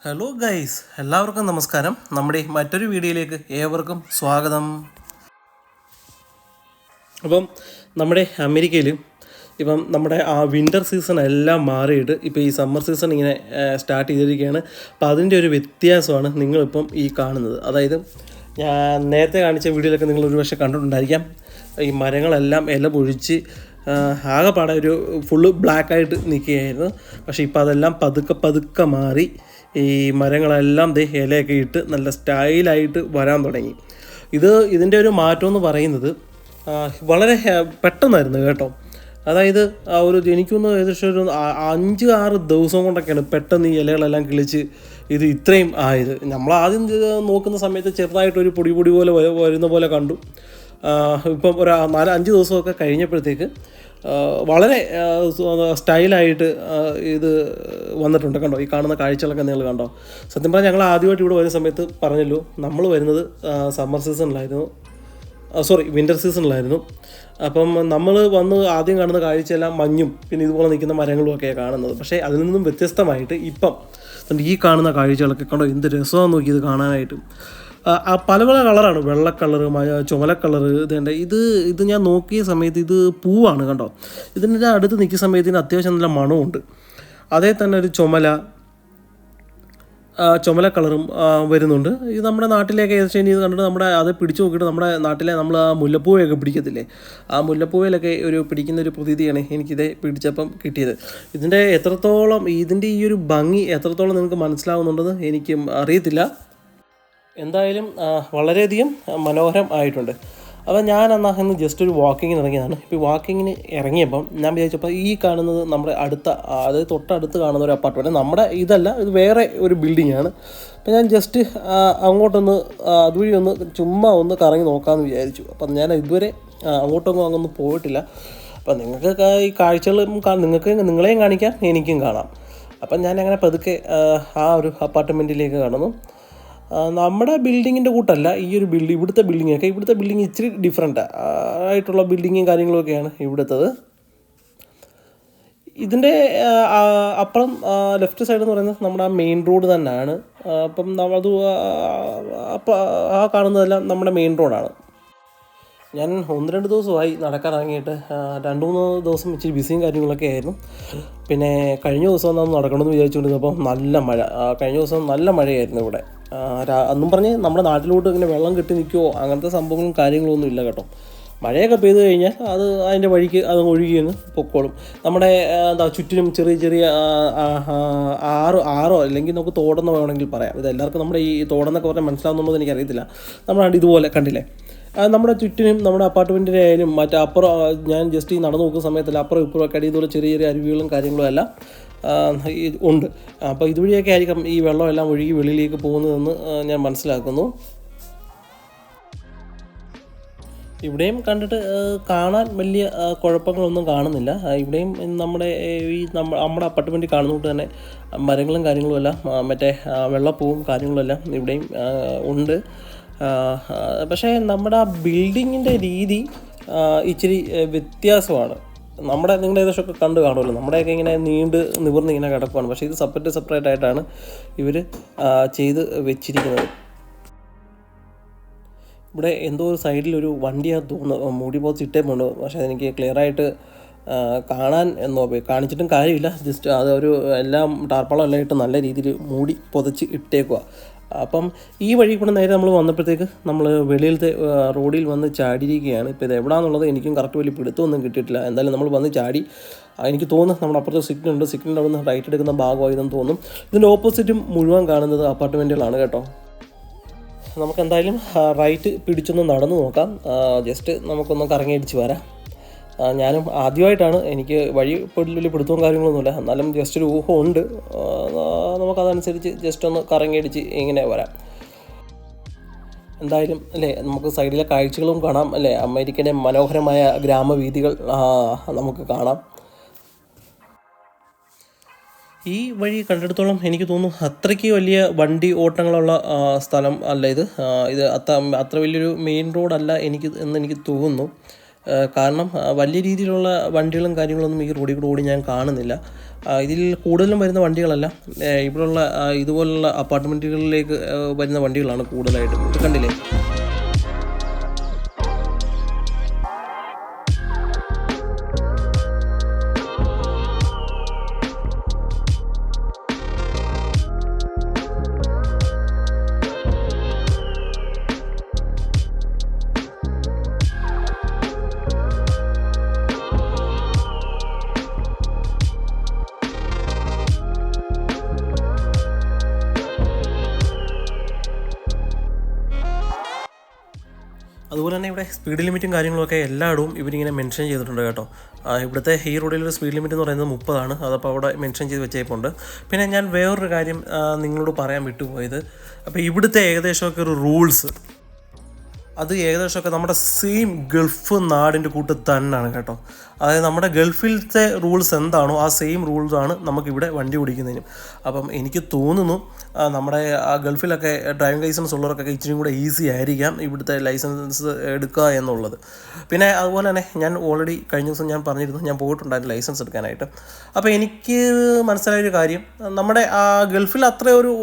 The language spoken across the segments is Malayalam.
ഹലോ ഗൈസ്, എല്ലാവർക്കും നമസ്കാരം. നമ്മുടെ മറ്റൊരു വീഡിയോയിലേക്ക് ഏവർക്കും സ്വാഗതം. അപ്പം നമ്മുടെ അമേരിക്കയിൽ ഇപ്പം നമ്മുടെ ആ വിൻ്റർ സീസൺ എല്ലാം മാറിയിട്ട് ഇപ്പോൾ ഈ സമ്മർ സീസൺ ഇങ്ങനെ സ്റ്റാർട്ട് ചെയ്തിരിക്കുകയാണ്. അപ്പോൾ അതിൻ്റെ ഒരു വ്യത്യാസമാണ് നിങ്ങളിപ്പം ഈ കാണുന്നത്. അതായത് ഞാൻ നേരത്തെ കാണിച്ച വീഡിയോയിലൊക്കെ നിങ്ങൾ ഒരുപക്ഷെ കണ്ടിട്ടുണ്ടായിരിക്കാം. ഈ മരങ്ങളെല്ലാം ഇല പൊഴിച്ച് ആകെപ്പാടെ ഒരു ഫുള്ള് ബ്ലാക്കായിട്ട് നിൽക്കുകയായിരുന്നു. പക്ഷേ ഇപ്പോൾ അതെല്ലാം പതുക്കെ മാറി ഈ മരങ്ങളെല്ലാം ഇലയൊക്കെ ഇട്ട് നല്ല സ്റ്റൈലായിട്ട് വരാൻ തുടങ്ങി. ഇതിൻ്റെ ഒരു മാറ്റം എന്ന് പറയുന്നത് വളരെ പെട്ടെന്നായിരുന്നു കേട്ടോ. അതായത് എനിക്കൊന്ന് ഏകദേശം ഒരു 5-6 ദിവസം കൊണ്ടൊക്കെയാണ് പെട്ടെന്ന് ഈ ഇലകളെല്ലാം കിളിച്ച് ഇത് ഇത്രയും ആയത്. നമ്മൾ ആദ്യം നോക്കുന്ന സമയത്ത് ചെറുതായിട്ടൊരു പൊടി പോലെ വരുന്ന പോലെ കണ്ടു. ഇപ്പം ഒരു 4-5 ദിവസമൊക്കെ കഴിഞ്ഞപ്പോഴത്തേക്ക് വളരെ സ്റ്റൈലായിട്ട് ഇത് വന്നിട്ടുണ്ട്. കണ്ടോ, ഈ കാണുന്ന കാഴ്ചകളൊക്കെ നിങ്ങൾ കണ്ടോ. സത്യം പറഞ്ഞാൽ ഞങ്ങൾ ആദ്യമായിട്ട് ഇവിടെ വരുന്ന സമയത്ത് പറഞ്ഞല്ലോ, നമ്മൾ വരുന്നത് വിൻ്റർ സീസണിലായിരുന്നു. അപ്പം നമ്മൾ വന്ന് ആദ്യം കാണുന്ന കാഴ്ചയെല്ലാം മഞ്ഞും പിന്നെ ഇതുപോലെ നിൽക്കുന്ന മരങ്ങളും ഒക്കെയാണ് കാണുന്നത്. പക്ഷേ അതിൽ നിന്നും വ്യത്യസ്തമായിട്ട് ഇപ്പം ഈ കാണുന്ന കാഴ്ചകളൊക്കെ കണ്ടോ, എന്ത് രസമാണെന്ന് നോക്കി ഇത് കാണാനായിട്ട്. പല കളറാണ്, വെള്ള കളറ്, ചുമല കളറ്. ഇത് ഞാൻ നോക്കിയ സമയത്ത് ഇത് പൂവാണ് കണ്ടോ. ഇതിൻ്റെ അടുത്ത് നിൽക്കുന്ന സമയത്തിന് അത്യാവശ്യം നല്ല മണമുണ്ട്. അതേ തന്നെ ഒരു ചുമല കളറും വരുന്നുണ്ട്. ഇത് നമ്മുടെ നാട്ടിലേക്ക് ഏകദേശം ഇത് കണ്ടിട്ട് അത് പിടിച്ചു നോക്കിയിട്ട് നമ്മുടെ നാട്ടിലെ നമ്മൾ ആ മുല്ലപ്പൂവൊക്കെ പിടിക്കത്തില്ലേ, ആ മുല്ലപ്പൂവിലൊക്കെ പിടിക്കുന്ന ഒരു പ്രതീതിയാണ് എനിക്കിത് പിടിച്ചപ്പം കിട്ടിയത്. ഇതിൻ്റെ ഈ ഒരു ഭംഗി എത്രത്തോളം നിങ്ങൾക്ക് മനസ്സിലാവുന്നുണ്ടെന്ന് എനിക്കും അറിയത്തില്ല. എന്തായാലും വളരെയധികം മനോഹരം ആയിട്ടുണ്ട്. അപ്പോൾ ഞാൻ ഇന്ന് ജസ്റ്റ് ഒരു വാക്കിങ്ങിന് ഇറങ്ങിയതാണ്. ഇപ്പോൾ വാക്കിങ്ങിന് ഇറങ്ങിയപ്പം ഞാൻ വിചാരിച്ചപ്പോൾ ഈ കാണുന്നത് നമ്മുടെ അതായത് തൊട്ടടുത്ത് കാണുന്ന ഒരു അപ്പാർട്ട്മെൻറ്റ്, നമ്മുടെ ഇതല്ല, ഇത് വേറെ ഒരു ബിൽഡിംഗ് ആണ്. അപ്പോൾ ഞാൻ ജസ്റ്റ് അങ്ങോട്ടൊന്ന് അതുവഴി ചുമ്മാ ഒന്ന് കറങ്ങി നോക്കാമെന്ന് വിചാരിച്ചു. അപ്പം ഞാൻ ഇതുവരെ അങ്ങോട്ടൊന്നും പോയിട്ടില്ല. അപ്പം നിങ്ങൾക്ക് ഈ കാഴ്ചകളും നിങ്ങളെയും കാണിക്കാം, എനിക്കും കാണാം. അപ്പം ഞാൻ അങ്ങനെ പതുക്കെ ആ ഒരു അപ്പാർട്ട്മെൻറ്റിലേക്ക് കടന്നു. നമ്മുടെ ബിൽഡിങ്ങിൻ്റെ കൂട്ടല്ല ഈ ഒരു ഇവിടുത്തെ ബിൽഡിംഗ് ഇച്ചിരി ഡിഫറെൻ്റ് ആയിട്ടുള്ള ബിൽഡിങ്ങും കാര്യങ്ങളൊക്കെയാണ് ഇവിടുത്തത്. ഇതിൻ്റെ അപ്പുറം ലെഫ്റ്റ് സൈഡ് എന്ന് പറയുന്നത് നമ്മുടെ മെയിൻ റോഡ് തന്നെയാണ്. അപ്പം ആ കാണുന്നതെല്ലാം നമ്മുടെ മെയിൻ റോഡാണ്. ഞാൻ 1-2 ദിവസമായി നടക്കാൻ ഇറങ്ങിയിട്ട്. 2-3 ദിവസം ഇച്ചിരി ബിസിയും കാര്യങ്ങളൊക്കെ ആയിരുന്നു. പിന്നെ കഴിഞ്ഞ ദിവസം നാം നടക്കണമെന്ന് വിചാരിച്ചുകൊണ്ടിരുന്നപ്പോൾ കഴിഞ്ഞ ദിവസം നല്ല മഴയായിരുന്നു ഇവിടെ. അന്നും പറഞ്ഞ് നമ്മുടെ നാട്ടിലോട്ട് ഇങ്ങനെ വെള്ളം കെട്ടി നിൽക്കുമോ അങ്ങനത്തെ സംഭവങ്ങളും കാര്യങ്ങളൊന്നും ഇല്ല കേട്ടോ. മഴയൊക്കെ പെയ്തു കഴിഞ്ഞാൽ അതിൻ്റെ വഴിക്ക് അത് ഒഴുകിയെന്ന് പൊക്കോളും. നമ്മുടെ ചുറ്റിനും ചെറിയ ആറോ അല്ലെങ്കിൽ നമുക്ക് തോടെന്ന് വേണമെങ്കിൽ പറയാം. ഇതെല്ലാവർക്കും നമ്മുടെ ഈ തോടെന്നൊക്കെ പറഞ്ഞാൽ മനസ്സിലാവുന്നുണ്ടോ എന്ന് എനിക്കറിയത്തില്ല. നമ്മുടെ ഇതുപോലെ കണ്ടില്ലേ, നമ്മുടെ ചുറ്റിനും നമ്മുടെ അപ്പാർട്ട്മെൻറ്റിൻ്റെ ആയാലും അപ്പുറം ഞാൻ ജസ്റ്റ് ഈ നടന്നു നോക്കുന്ന സമയത്തല്ല അപ്പുറം ഇപ്പുറമൊക്കെ ഇതുപോലെ ചെറിയ അരുവികളും കാര്യങ്ങളും എല്ലാം ഉണ്ട്. അപ്പോൾ ഇതുവഴിയൊക്കെ ആയിരിക്കും ഈ വെള്ളമെല്ലാം ഒഴുകി വെളിയിലേക്ക് പോകുന്നതെന്ന് ഞാൻ മനസ്സിലാക്കുന്നു. ഇവിടെയും കണ്ടിട്ട് കാണാൻ വലിയ കുഴപ്പങ്ങളൊന്നും കാണുന്നില്ല. ഇവിടെയും നമ്മുടെ അപ്പാർട്ട്മെൻറ്റിൽ കാണുന്നതുകൊണ്ട് തന്നെ മരങ്ങളും കാര്യങ്ങളും എല്ലാം വെള്ളപ്പൂവും കാര്യങ്ങളും എല്ലാം ഇവിടെയും ഉണ്ട്. പക്ഷേ നമ്മുടെ ആ ബിൽഡിങ്ങിൻ്റെ രീതി ഇച്ചിരി വ്യത്യാസമാണ്. നിങ്ങൾ ഏകദേശമൊക്കെ കണ്ടു കാണുമല്ലോ, നമ്മുടെയൊക്കെ ഇങ്ങനെ നിവർന്ന് ഇങ്ങനെ കിടക്കുവാണ്. പക്ഷേ ഇത് സെപ്പറേറ്റ് ആയിട്ടാണ് ഇവർ ചെയ്ത് വെച്ചിരിക്കുന്നത്. ഇവിടെ എന്തോ ഒരു സൈഡിലൊരു വണ്ടിയാണ് തോന്നുന്നു മൂടി പോച്ചിട്ടേ പോകണു. പക്ഷേ അതെനിക്ക് ക്ലിയറായിട്ട് കാണാൻ കാണിച്ചിട്ടും കാര്യമില്ല. ജസ്റ്റ് അതൊരു എല്ലാം ടാർപ്പാളം എല്ലാം ഇട്ട് നല്ല രീതിയിൽ മൂടി പൊതച്ച് ഇട്ടേക്കുക. അപ്പം ഈ വഴി കൂടെ നേരെ നമ്മൾ വന്നപ്പോഴത്തേക്ക് നമ്മൾ വെളിയിലത്തെ റോഡിൽ വന്ന് ചാടിയിരിക്കുകയാണ്. ഇപ്പോൾ ഇത് എവിടെയാണെന്നുള്ളത് എനിക്കും കറക്റ്റ് വലിയ പിടുത്തമൊന്നും കിട്ടിയിട്ടില്ല. എന്തായാലും നമ്മൾ വന്ന് ചാടി. എനിക്ക് തോന്നുന്നു നമ്മുടെ അപ്പുറത്തെ സിഗ്നലിൻ്റെ അവിടെ നിന്ന് റൈറ്റ് എടുക്കുന്ന ഭാഗമായതെന്ന് തോന്നും. ഇതിൻ്റെ ഓപ്പോസിറ്റും മുഴുവൻ കാണുന്നത് അപ്പാർട്ട്മെൻറ്റുകളാണ് കേട്ടോ. നമുക്ക് എന്തായാലും റൈറ്റ് പിടിച്ചൊന്ന് നടന്നു നോക്കാം. ജസ്റ്റ് നമുക്കൊന്ന് കറങ്ങിയടിച്ച് വരാം. ഞാനും ആദ്യമായിട്ടാണ്, എനിക്ക് വഴി വലിയ പിടുത്തവും കാര്യങ്ങളൊന്നുമില്ല. എന്നാലും ജസ്റ്റ് ഒരു ഊഹമുണ്ട്. നമുക്കതനുസരിച്ച് ജസ്റ്റ് ഒന്ന് കറങ്ങിയടിച്ച് ഇങ്ങനെ വരാം. എന്തായാലും അല്ലേ, നമുക്ക് സൈഡിലെ കാഴ്ചകളും കാണാം അല്ലേ, അമേരിക്കയുടെ മനോഹരമായ ഗ്രാമവീഥികൾ നമുക്ക് കാണാം. ഈ വഴി കണ്ടെടുത്തോളം എനിക്ക് തോന്നുന്നു അത്രയ്ക്ക് വലിയ വണ്ടി ഓട്ടങ്ങളുള്ള സ്ഥലം അല്ല ഇത്. അത്ര വലിയൊരു മെയിൻ റോഡല്ല എന്ന് എനിക്ക് തോന്നുന്നു. കാരണം വലിയ രീതിയിലുള്ള വണ്ടികളും കാര്യങ്ങളൊന്നും ഈ റോഡിൽ കൂടെ ഓടി ഞാൻ കാണുന്നില്ല. ഇതിൽ കൂടുതലും വരുന്ന വണ്ടികളെല്ലാം ഇവിടെയുള്ള ഇതുപോലുള്ള അപ്പാർട്ട്മെൻറ്റുകളിലേക്ക് വരുന്ന വണ്ടികളാണ് കൂടുതലായിട്ടും. ഇത് കണ്ടില്ലേ? അതുപോലെ തന്നെ ഇവിടെ സ്പീഡ് ലിമിറ്റും കാര്യങ്ങളൊക്കെ എല്ലായിടവും ഇവരിങ്ങനെ മെൻഷൻ ചെയ്തിട്ടുണ്ട് കേട്ടോ. ഇവിടുത്തെ ഈ റോഡിലൊരു സ്പീഡ് ലിമിറ്റ് എന്ന് പറയുന്നത് 30ആണ്. അതപ്പോൾ അവിടെ മെൻഷൻ ചെയ്ത് വെച്ചേപ്പുണ്ട്. പിന്നെ ഞാൻ വേറൊരു കാര്യം നിങ്ങളോട് പറയാൻ വിട്ടുപോയത്, അപ്പോൾ ഇവിടുത്തെ ഏകദേശമൊക്കെ ഒരു റൂൾസ് അത് ഏകദേശമൊക്കെ നമ്മുടെ സെയിം ഗൾഫ് നാടിൻ്റെ കൂട്ട് തന്നെയാണ് കേട്ടോ. അതായത് നമ്മുടെ ഗൾഫിലത്തെ റൂൾസ് എന്താണോ ആ സെയിം റൂൾസാണ് നമുക്കിവിടെ വണ്ടി ഓടിക്കുന്നതിനും. അപ്പം എനിക്ക് തോന്നുന്നു നമ്മുടെ ആ ഗൾഫിലൊക്കെ ഡ്രൈവിംഗ് ലൈസൻസ് ഉള്ളവർക്കൊക്കെ ഇച്ചിരി കൂടെ ഈസി ആയിരിക്കാം ഇവിടുത്തെ ലൈസൻസ് എടുക്കുക എന്നുള്ളത്. പിന്നെ അതുപോലെ തന്നെ ഞാൻ ഓൾറെഡി കഴിഞ്ഞ ദിവസം ഞാൻ പറഞ്ഞിരുന്നു, ഞാൻ പോയിട്ടുണ്ടായിരുന്നു ലൈസൻസ് എടുക്കാനായിട്ട്. അപ്പോൾ എനിക്ക് മനസ്സിലായൊരു കാര്യം, നമ്മുടെ ആ ഗൾഫിൽ അത്ര ഒരു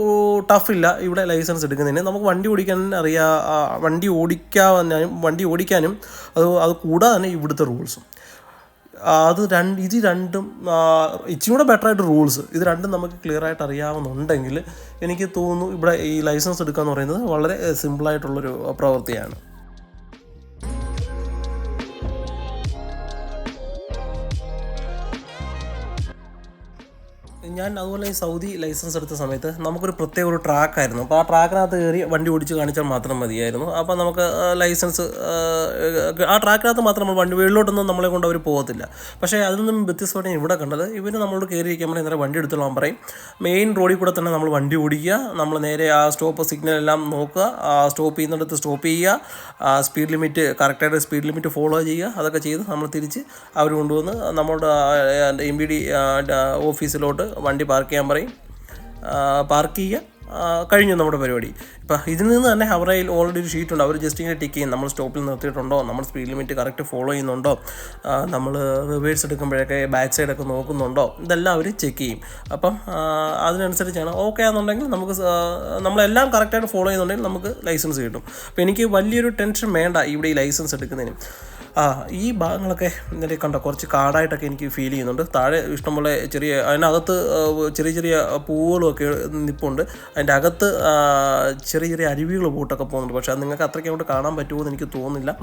ടഫില്ല ഇവിടെ ലൈസൻസ് എടുക്കുന്നതിന്. നമുക്ക് വണ്ടി ഓടിക്കാൻ അറിയാം, വണ്ടി ഓടിക്കാനും അത് കൂടാതെ തന്നെ ഇവിടുത്തെ റൂൾസും ഇത് രണ്ടും ഇച്ചിരി കൂടെ ബെറ്ററായിട്ട് റൂൾസ് ഇത് രണ്ടും നമുക്ക് ക്ലിയർ ആയിട്ട് അറിയാവുന്നുണ്ടെങ്കിൽ എനിക്ക് തോന്നുന്നു ഇവിടെ ഈ ലൈസൻസ് എടുക്കുക എന്ന് പറയുന്നത് വളരെ സിമ്പിളായിട്ടുള്ളൊരു പ്രവൃത്തിയാണ്. ഞാൻ അതുപോലെ ഈ സൗദി ലൈസൻസ് എടുത്ത സമയത്ത് നമുക്കൊരു പ്രത്യേക ഒരു ട്രാക്കായിരുന്നു. അപ്പോൾ ആ ട്രാക്കിനകത്ത് കയറി വണ്ടി ഓടിച്ച് കാണിച്ചാൽ മാത്രം മതിയായിരുന്നു. അപ്പോൾ നമുക്ക് ലൈസൻസ് ആ ട്രാക്കിനകത്ത് മാത്രം നമ്മൾ വണ്ടി വീട്ടിലോട്ടൊന്നും നമ്മളെ കൊണ്ട് അവർ പോകത്തില്ല. പക്ഷേ അതിൽ നിന്നും വ്യത്യസ്തമായിട്ട് ഇവിടെ കണ്ടത്, ഇവർ നമ്മളോട് കയറിയിരിക്കാൻ പറയും, നേരെ വണ്ടി എടുത്തോളാൻ പറയും. മെയിൻ റോഡിൽ കൂടെ തന്നെ നമ്മൾ വണ്ടി ഓടിക്കുക, നമ്മൾ നേരെ ആ സ്റ്റോപ്പ് സിഗ്നൽ എല്ലാം നോക്കുക, സ്റ്റോപ്പ് ചെയ്യുന്നിടത്ത് സ്റ്റോപ്പ് ചെയ്യുക, സ്പീഡ് ലിമിറ്റ് കറക്റ്റായിട്ട് സ്പീഡ് ലിമിറ്റ് ഫോളോ ചെയ്യുക. അതൊക്കെ ചെയ്ത് നമ്മൾ തിരിച്ച് അവർ കൊണ്ടുവന്ന് നമ്മുടെ MVD ഓഫീസിലോട്ട് വണ്ടി പാർക്ക് ചെയ്യാൻ പറയും. പാർക്ക് ചെയ്യുക, കഴിഞ്ഞു നമ്മുടെ പരിപാടി. ഇപ്പം ഇതിൽ നിന്ന് തന്നെ അവരുടെ ഓൾറെഡി ഒരു ഷീറ്റുണ്ട്. അവർ ജസ്റ്റ് ഇങ്ങനെ ടിക്ക് ചെയ്യും, നമ്മൾ സ്റ്റോപ്പിൽ നിർത്തിയിട്ടുണ്ടോ, നമ്മൾ സ്പീഡ് ലിമിറ്റ് കറക്റ്റ് ഫോളോ ചെയ്യുന്നുണ്ടോ, നമ്മൾ റിവേഴ്സ് എടുക്കുമ്പോഴൊക്കെ ബാക്ക് സൈഡൊക്കെ നോക്കുന്നുണ്ടോ, ഇതെല്ലാം അവർ ചെക്ക് ചെയ്യും. അപ്പം അതിനനുസരിച്ചാണ് ഓക്കെ ആണെന്നുണ്ടെങ്കിൽ നമുക്ക് നമ്മളെല്ലാം കറക്റ്റായിട്ട് ഫോളോ ചെയ്യുന്നുണ്ടെങ്കിൽ നമുക്ക് ലൈസൻസ് കിട്ടും. അപ്പോൾ എനിക്ക് വലിയൊരു ടെൻഷൻ വേണ്ട ഇവിടെ ഈ ലൈസൻസ് എടുക്കുന്നതിന്. ഈ ഭാഗങ്ങളൊക്കെ ഇന്നലെ കണ്ടോ കുറച്ച് കാടായിട്ടൊക്കെ എനിക്ക് ഫീൽ ചെയ്യുന്നുണ്ട്. താഴെ ഇഷ്ടംപോലെ അതിനകത്ത് ചെറിയ ചെറിയ പൂവുകളൊക്കെ നിൽപ്പുണ്ട്. അതിൻ്റെ അകത്ത് ചെറിയ ചെറിയ അരുവികൾ പോയിട്ടൊക്കെ പോകുന്നുണ്ട്. പക്ഷേ അത് നിങ്ങൾക്ക് അത്രയ്ക്ക് അങ്ങോട്ട് കാണാൻ പറ്റുമോ എന്ന് എനിക്ക് തോന്നുന്നില്ല.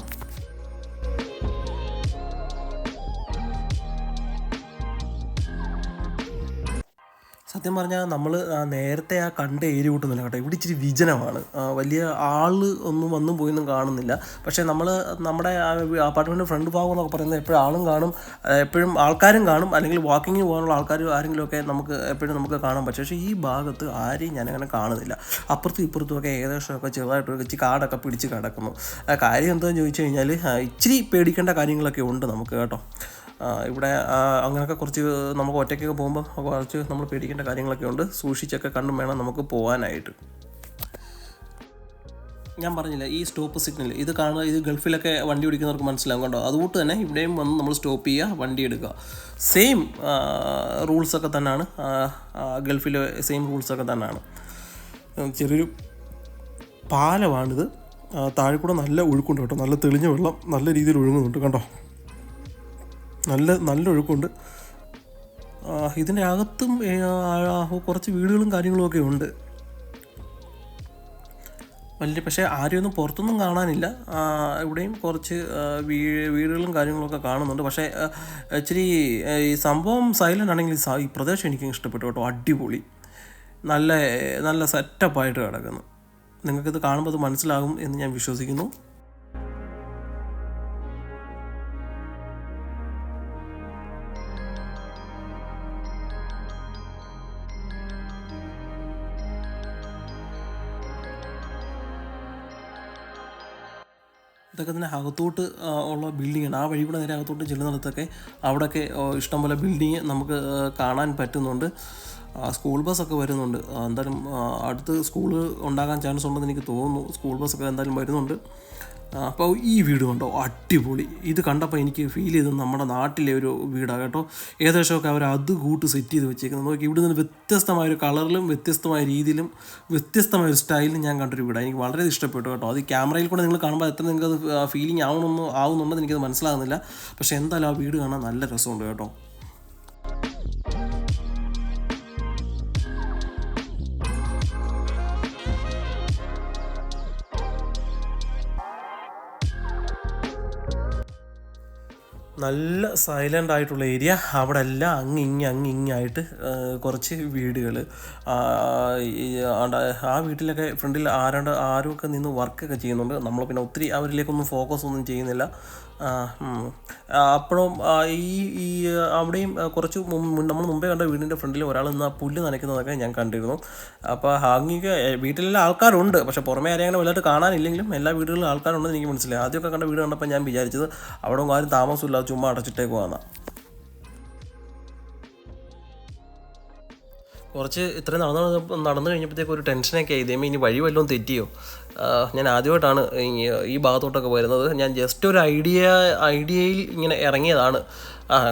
സത്യം പറഞ്ഞാൽ നമ്മൾ നേരത്തെ കണ്ട ഏരിയ കൂട്ടുന്നില്ല കേട്ടോ. ഇവിടെ ഇച്ചിരി വിജനമാണ്, വലിയ ആൾ ഒന്നും വന്നും പോയൊന്നും കാണുന്നില്ല. പക്ഷേ നമ്മുടെ അപ്പാർട്ട്മെൻറ്റ് ഫ്രണ്ട് ഭാഗം എന്നൊക്കെ പറയുന്നത് എപ്പോഴും ആളും കാണും, എപ്പോഴും ആൾക്കാരും കാണും, അല്ലെങ്കിൽ വാക്കിങ്ങിന് പോകാനുള്ള ആൾക്കാർ ആരെങ്കിലുമൊക്കെ എപ്പോഴും നമുക്ക് കാണാൻ പറ്റും. പക്ഷേ ഈ ഭാഗത്ത് ആരെയും ഞാനങ്ങനെ കാണുന്നില്ല. അപ്പുറത്തും ഇപ്പുറത്തുമൊക്കെ ഏകദേശമൊക്കെ ചെറുതായിട്ട് ഇച്ചിരി കാടൊക്കെ പിടിച്ച് കിടക്കുന്നു. കാര്യം എന്താണെന്ന് ചോദിച്ചു കഴിഞ്ഞാൽ ഇച്ചിരി പേടിക്കേണ്ട കാര്യങ്ങളൊക്കെ ഉണ്ട് നമുക്ക് കേട്ടോ. ഇവിടെ അങ്ങനെയൊക്കെ കുറച്ച് നമുക്ക് ഒറ്റയ്ക്കൊക്കെ പോകുമ്പോൾ കുറച്ച് നമ്മൾ പേടിക്കേണ്ട കാര്യങ്ങളൊക്കെ ഉണ്ട്. സൂക്ഷിച്ചൊക്കെ കണ്ടും വേണം നമുക്ക് പോകാനായിട്ട്. ഞാൻ പറഞ്ഞില്ല, ഈ സ്റ്റോപ്പ് സിഗ്നൽ ഇത് കാണുക, ഇത് ഗൾഫിലൊക്കെ വണ്ടി ഓടിക്കുന്നവർക്ക് മനസ്സിലാവും കണ്ടോ. അതുകൊണ്ട് തന്നെ ഇവിടെയും വന്ന് നമ്മൾ സ്റ്റോപ്പ് ചെയ്യുക, വണ്ടി എടുക്കുക. സെയിം റൂൾസൊക്കെ തന്നെയാണ് ഗൾഫിലെ, സെയിം റൂൾസൊക്കെ തന്നെയാണ്. ചെറിയൊരു പാലമാണിത്. താഴെ കൂടെ നല്ല ഒഴുക്കുണ്ട് കേട്ടോ, നല്ല തെളിഞ്ഞ വെള്ളം നല്ല രീതിയിൽ ഒഴുകുന്നുണ്ട് കണ്ടോ, നല്ല ഒഴുക്കുണ്ട്. ഇതിൻ്റെ അകത്തും കുറച്ച് വീടുകളും കാര്യങ്ങളുമൊക്കെ ഉണ്ട് പക്ഷേ ആരെയൊന്നും പുറത്തൊന്നും കാണാനില്ല. ഇവിടെയും കുറച്ച് വീടുകളും കാര്യങ്ങളൊക്കെ കാണുന്നുണ്ട്. പക്ഷേ ഇച്ചിരി ഈ സംഭവം സൈലൻ്റ് ആണെങ്കിൽ ഈ പ്രദേശം എനിക്ക് ഇഷ്ടപ്പെട്ടു കേട്ടോ. അടിപൊളി, നല്ല സെറ്റപ്പായിട്ട് കിടക്കുന്നു. നിങ്ങൾക്കിത് കാണുമ്പോൾ അത് മനസ്സിലാകും എന്ന് ഞാൻ വിശ്വസിക്കുന്നു. ഇതൊക്കെ തന്നെ അകത്തോട്ട് ഉള്ള ബിൽഡിങ്ങാണ്. ആ വഴി കൂടെ നേരെ അകത്തോട്ട് ചെല്ലുന്നിടത്തൊക്കെ അവിടെയൊക്കെ ഇഷ്ടംപോലെ ബിൽഡിങ് നമുക്ക് കാണാൻ പറ്റുന്നുണ്ട്. സ്കൂൾ ബസ്സൊക്കെ വരുന്നുണ്ട്. എന്തായാലും അടുത്ത് സ്കൂൾ ഉണ്ടാകാൻ ചാൻസ് ഉണ്ടെന്ന് എനിക്ക് തോന്നുന്നു. സ്കൂൾ ബസ്സൊക്കെ എന്തായാലും വരുന്നുണ്ട്. അപ്പോൾ ഈ വീട് കണ്ടോ, അടിപൊളി. ഇത് കണ്ടപ്പോൾ എനിക്ക് ഫീൽ ചെയ്തത് നമ്മുടെ നാട്ടിലെ ഒരു വീടാണ് കേട്ടോ. ഏകദേശമൊക്കെ അവർ അത് കൂട്ട് സെറ്റ് ചെയ്ത് വെച്ചേക്കുന്നത്. നോക്കി, ഇവിടെ നിന്ന് വ്യത്യസ്തമായൊരു കളറിലും വ്യത്യസ്തമായ രീതിയിലും വ്യത്യസ്തമായൊരു സ്റ്റൈലിലും ഞാൻ കണ്ടൊരു വീടാണ്. എനിക്ക് വളരെ ഇഷ്ടപ്പെട്ടു കേട്ടോ. അത് ഈ ക്യാമറയിൽ കൂടെ നിങ്ങൾ കാണുമ്പോൾ എത്ര നിങ്ങൾക്കത് ഫീലിംഗ് ആവുന്നുണ്ടെന്ന് എനിക്കത് മനസ്സിലാകുന്നില്ല. പക്ഷേ എന്തായാലും ആ വീട് കാണാൻ നല്ല രസമുണ്ട് കേട്ടോ. നല്ല സൈലൻ്റ് ആയിട്ടുള്ള ഏരിയ. അവിടെ എല്ലാം അങ്ങിങ്ങായിട്ട് കുറച്ച് വീടുകൾ. ആ വീട്ടിലൊക്കെ ഫ്രണ്ടിൽ ആരുമൊക്കെ നിന്ന് വർക്കൊക്കെ ചെയ്യുന്നുണ്ട്. നമ്മൾ പിന്നെ ഒത്തിരി അവരിലേക്കൊന്നും ഫോക്കസ് ഒന്നും ചെയ്യുന്നില്ല. അപ്പോഴും ഈ അവിടെയും കുറച്ച് നമ്മൾ മുമ്പേ കണ്ട വീടിൻ്റെ ഫ്രണ്ടിൽ ഒരാൾ നിന്ന് ആ പുല്ല് നനയ്ക്കുന്നതൊക്കെ ഞാൻ കണ്ടിരുന്നു. അപ്പോൾ അങ്ങനെയൊക്കെ വീട്ടിലെല്ലാം ആൾക്കാരുണ്ട്. പക്ഷേ പുറമേ ആരെയും അങ്ങനെ വലുതായിട്ട് കാണാനില്ലെങ്കിലും എല്ലാ വീടുകളിലും ആൾക്കാരുണ്ടെന്ന് എനിക്ക് മനസ്സിലായി. ആദ്യമൊക്കെ കണ്ട വീട് കണ്ടപ്പോൾ ഞാൻ വിചാരിച്ചത് അവിടെ ആരും താമസമില്ല, ചുമ്മാ അടച്ചിട്ടേക്കുവാണ്. കുറച്ച് ഇത്രയും നടന്നു കഴിഞ്ഞപ്പോഴത്തേക്ക് ഒരു ടെൻഷനൊക്കെ ആയി. ഇതേമേ ഇനി വഴി വല്ലതും തെറ്റിയോ. ഞാൻ ആദ്യമായിട്ടാണ് ഈ ഭാഗത്തോട്ടൊക്കെ വരുന്നത്. ഞാൻ ജസ്റ്റ് ഒരു ഐഡിയയിൽ ഇങ്ങനെ ഇറങ്ങിയതാണ്.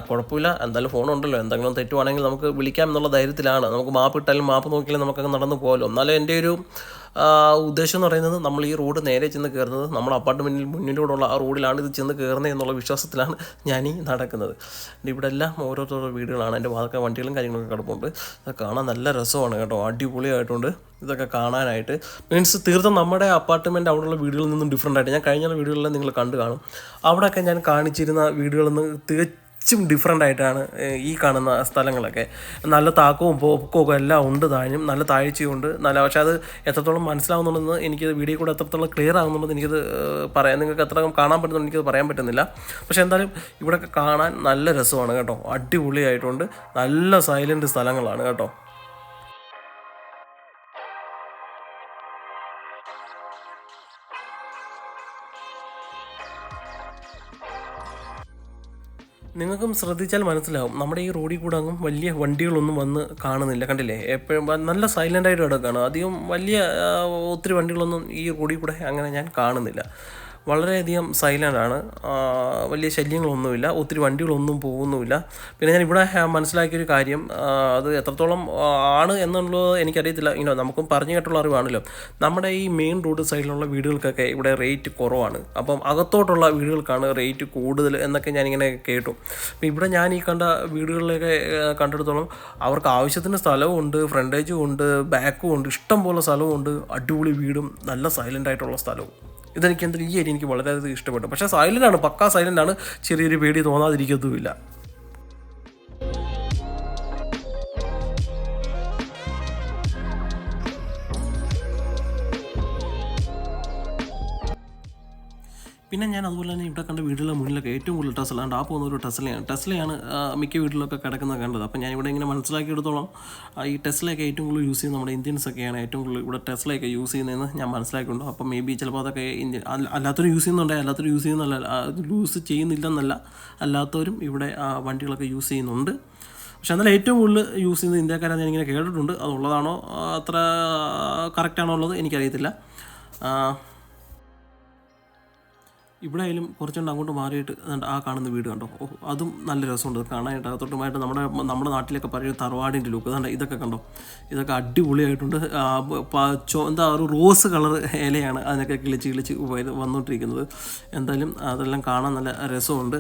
കുഴപ്പമില്ല, എന്തായാലും ഫോണുണ്ടല്ലോ, എന്തെങ്കിലും തെറ്റുവാണെങ്കിൽ നമുക്ക് വിളിക്കാം എന്നുള്ള ധൈര്യത്തിലാണ്. നമുക്ക് മാപ്പ് ഇട്ടാലും മാപ്പ് നോക്കിയാലും നമുക്കങ്ങ് നടന്നു പോകാമല്ലോ. എന്നാലും എൻ്റെ ഒരു ഉദ്ദേശം എന്ന് പറയുന്നത്, നമ്മൾ ഈ റോഡ് നേരെ ചെന്ന് കയറുന്നത് നമ്മുടെ അപ്പാർട്ട്മെൻറ്റിൽ മുന്നിലൂടെയുള്ള ആ റോഡിലാണ് ഇത് ചെന്ന് കയറുന്നത് എന്നുള്ള വിശ്വാസത്തിലാണ് ഞാനീ നടക്കുന്നത്. ഇവിടെ എല്ലാം ഓരോരുത്തരുടെ വീടുകളാണ്. എൻ്റെ ഭാഗത്തെ വണ്ടികളും കാര്യങ്ങളൊക്കെ കിടപ്പുണ്ട്. അത് കാണാൻ നല്ല രസമാണ് കേട്ടോ, അടിപൊളിയായിട്ടുണ്ട് ഇതൊക്കെ കാണാനായിട്ട്. മീൻസ് തീർത്തും നമ്മുടെ അപ്പാർട്ട്മെൻറ്റ് അവിടെയുള്ള വീടുകളിൽ നിന്നും ഡിഫറെൻ്റ് ആയിട്ട്. ഞാൻ കഴിഞ്ഞ വീടുകളിലെല്ലാം നിങ്ങൾ കണ്ടു കാണും. അവിടെയൊക്കെ ഞാൻ കാണിച്ചിരുന്ന വീടുകളിൽ നിന്ന് തികച്ചും ഡിഫറെൻ്റ് ആയിട്ടാണ് ഈ കാണുന്ന സ്ഥലങ്ങളൊക്കെ. നല്ല താക്കവും പൊക്കവും എല്ലാം ഉണ്ട്, താനും നല്ല താഴ്ചയുണ്ട്. പക്ഷേ അത് എത്രത്തോളം മനസ്സിലാവുന്നുണ്ടെന്ന് എനിക്കത് വീഡിയോ കൂടെ എത്രത്തോളം ക്ലിയർ ആകുന്നുണ്ടെന്ന് എനിക്കത് നിങ്ങൾക്ക് എത്ര കാണാൻ പറ്റുന്നുണ്ട് എനിക്കത് പറയാൻ പറ്റുന്നില്ല. പക്ഷേ എന്തായാലും ഇവിടെയൊക്കെ കാണാൻ നല്ല രസമാണ് കേട്ടോ, അടിപൊളിയായിട്ടുണ്ട്. നല്ല സൈലൻറ്റ് സ്ഥലങ്ങളാണ് കേട്ടോ. നിങ്ങൾക്കും ശ്രദ്ധിച്ചാൽ മനസ്സിലാവും, നമ്മുടെ ഈ റോഡിൽ കൂടെ അങ്ങും വലിയ വണ്ടികളൊന്നും വന്ന് കാണുന്നില്ല. കണ്ടില്ലേ, എപ്പോഴും നല്ല സൈലൻ്റായിട്ട് കിടക്കുകയാണ്. അധികം വലിയ ഒത്തിരി വണ്ടികളൊന്നും ഈ റോഡിൽ കൂടെ അങ്ങനെ ഞാൻ കാണുന്നില്ല. വളരെയധികം സൈലൻ്റാണ്. വലിയ ശല്യങ്ങളൊന്നുമില്ല, ഒത്തിരി വണ്ടികളൊന്നും പോകുന്നുമില്ല. പിന്നെ ഞാൻ ഇവിടെ മനസ്സിലാക്കിയൊരു കാര്യം, അത് എത്രത്തോളം ആണ് എന്നുള്ളത് എനിക്കറിയത്തില്ല. നമുക്കും പറഞ്ഞു കേട്ടുള്ള അറിവാണല്ലോ. നമ്മുടെ ഈ മെയിൻ റോഡ് സൈഡിലുള്ള വീടുകൾക്കൊക്കെ ഇവിടെ റേറ്റ് കുറവാണ്. അപ്പം അകത്തോട്ടുള്ള വീടുകൾക്കാണ് റേറ്റ് കൂടുതൽ എന്നൊക്കെ ഞാനിങ്ങനെ കേട്ടു. അപ്പം ഇവിടെ ഞാൻ ഈ കണ്ട വീടുകളിലൊക്കെ കണ്ടെടുത്തോളം അവർക്ക് ആവശ്യത്തിന് സ്ഥലവും ഉണ്ട്, ഫ്രണ്ടേജും ഉണ്ട്, ബാക്കും ഉണ്ട്, ഇഷ്ടം പോലെ സ്ഥലവും ഉണ്ട്, അടിപൊളി വീടും നല്ല സൈലൻ്റായിട്ടുള്ള സ്ഥലവും. ഇതെനിക്ക് ഈ ഏരിയ എനിക്ക് വളരെയധികം ഇഷ്ടപ്പെട്ടു. പക്ഷേ സൈലൻ്റാണ്, പക്കാ സൈലൻ്റാണ്, ചെറിയൊരു പേടി തോന്നാതിരിക്കത്തുമില്ല. പിന്നെ ഞാൻ അതുപോലെ തന്നെ ഇവിടെ കണ്ട വീടുകളുടെ മുന്നിലൊക്കെ ഏറ്റവും കൂടുതൽ ടെസ്ലയുണ്ട്. ആ പോകുന്ന ഒരു ടെസ്ലയാണ് മിക്ക വീട്ടിലൊക്കെ കിടക്കുന്നത് കണ്ടത്. അപ്പോൾ ഞാൻ ഇവിടെ ഇങ്ങനെ മനസ്സിലാക്കിയെടുത്തോളം ഈ ടെസ്ലയൊക്കെ ഏറ്റവും കൂടുതൽ യൂസ് ചെയ്യുന്നത് നമ്മുടെ ഇന്ത്യൻസൊക്കെയാണ് ഏറ്റവും കൂടുതൽ ഇവിടെ ടെസ്ലയൊക്കെ യൂസ് ചെയ്യുന്നതെന്ന് ഞാൻ മനസ്സിലാക്കിയിട്ടുണ്ട്. അപ്പോൾ മേ ബി ചിലപ്പോൾ അതൊക്കെ അല്ലാത്തവരും യൂസ് ചെയ്യുന്നുണ്ട്, അല്ലാത്തവരും യൂസ് യൂസ് ചെയ്യുന്നില്ലെന്നല്ല, അല്ലാത്തവരും ഇവിടെ വണ്ടികളൊക്കെ യൂസ് ചെയ്യുന്നുണ്ട്. പക്ഷെ എന്നാലും ഏറ്റവും കൂടുതൽ യൂസ് ചെയ്യുന്നത് ഇന്ത്യക്കാരാണ് ഞാനിങ്ങനെ കേട്ടിട്ടുണ്ട്. അതുള്ളതാണോ അത്ര കറക്റ്റാണോ ഉള്ളത് എനിക്കറിയത്തില്ല. ഇവിടെ ആയാലും കുറച്ചുകൊണ്ട് അങ്ങോട്ട് മാറിയിട്ട് ആ കാണുന്ന വീട് കണ്ടോ, അതും നല്ല രസമുണ്ട് കാണാനായിട്ട്. അകത്തോട്ടുമായിട്ട് നമ്മുടെ നാട്ടിലൊക്കെ പറയുന്ന തറവാടിൻ്റെ ലുക്ക്. അതുകൊണ്ട് ഇതൊക്കെ കണ്ടോ, ഇതൊക്കെ അടിപൊളിയായിട്ടുണ്ട്. ഒരു റോസ് കളർ ഇലയാണ് അതിനൊക്കെ കിളിച്ച് വന്നുകൊണ്ടിരിക്കുന്നത്. എന്തായാലും അതെല്ലാം കാണാൻ നല്ല രസമുണ്ട്.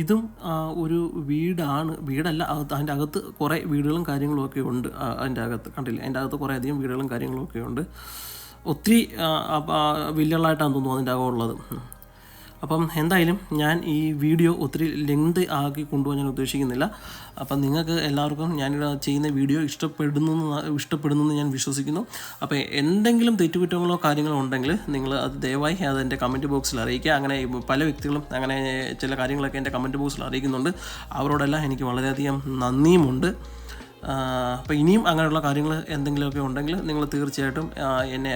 ഇതും ഒരു വീടല്ല, അതിൻ്റെ അകത്ത് കുറേ വീടുകളും കാര്യങ്ങളും ഒക്കെ ഉണ്ട്. അതിൻ്റെ അകത്ത് കണ്ടില്ലേ, അതിൻ്റെ അകത്ത് കുറേ അധികം വീടുകളും കാര്യങ്ങളും ഒക്കെ ഉണ്ട്. ഒത്തിരി വില്ലകളായിട്ടാണ് തോന്നുന്നു അതിൻ്റെ അകമുള്ളത്. അപ്പം എന്തായാലും ഞാൻ ഈ വീഡിയോ ഒത്തിരി ലെങ്ത് ആക്കി കൊണ്ടുപോകാൻ ഞാൻ ഉദ്ദേശിക്കുന്നില്ല. അപ്പം നിങ്ങൾക്ക് എല്ലാവർക്കും ഞാനിവിടെ ചെയ്യുന്ന വീഡിയോ ഇഷ്ടപ്പെടുന്നെന്ന് ഞാൻ വിശ്വസിക്കുന്നു. അപ്പോൾ എന്തെങ്കിലും തെറ്റുകുറ്റങ്ങളോ കാര്യങ്ങളോ ഉണ്ടെങ്കിൽ നിങ്ങൾ അത് ദയവായി അതെൻ്റെ കമൻറ്റ് ബോക്സിൽ അറിയിക്കുക. അങ്ങനെ പല വ്യക്തികളും അങ്ങനെ ചില കാര്യങ്ങളൊക്കെ എൻ്റെ കമൻറ്റ് ബോക്സിൽ അറിയിക്കുന്നുണ്ട്. അവരോടെല്ലാം എനിക്ക് വളരെയധികം നന്ദിയുമുണ്ട്. അപ്പോൾ ഇനിയും അങ്ങനെയുള്ള കാര്യങ്ങൾ എന്തെങ്കിലുമൊക്കെ ഉണ്ടെങ്കിൽ നിങ്ങൾ തീർച്ചയായിട്ടും എന്നെ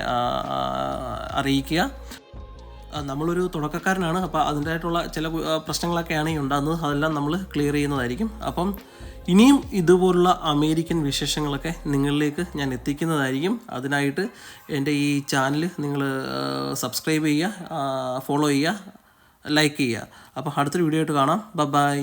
അറിയിക്കുക. നമ്മളൊരു തുടക്കക്കാരനാണ്. അപ്പോൾ അതിൻ്റെതായിട്ടുള്ള ചില പ്രശ്നങ്ങളൊക്കെയാണ് ഈ ഉണ്ടാകുന്നത്. അതെല്ലാം നമ്മൾ ക്ലിയർ ചെയ്യുന്നതായിരിക്കും. അപ്പം ഇനിയും ഇതുപോലുള്ള അമേരിക്കൻ വിശേഷങ്ങളൊക്കെ നിങ്ങളിലേക്ക് ഞാൻ എത്തിക്കുന്നതായിരിക്കും. അതിനായിട്ട് എൻ്റെ ഈ ചാനൽ നിങ്ങൾ സബ്സ്ക്രൈബ് ചെയ്യുക, ഫോളോ ചെയ്യുക, ലൈക്ക് ചെയ്യുക. അപ്പോൾ അടുത്തൊരു വീഡിയോ ആയിട്ട് കാണാം. ബൈ.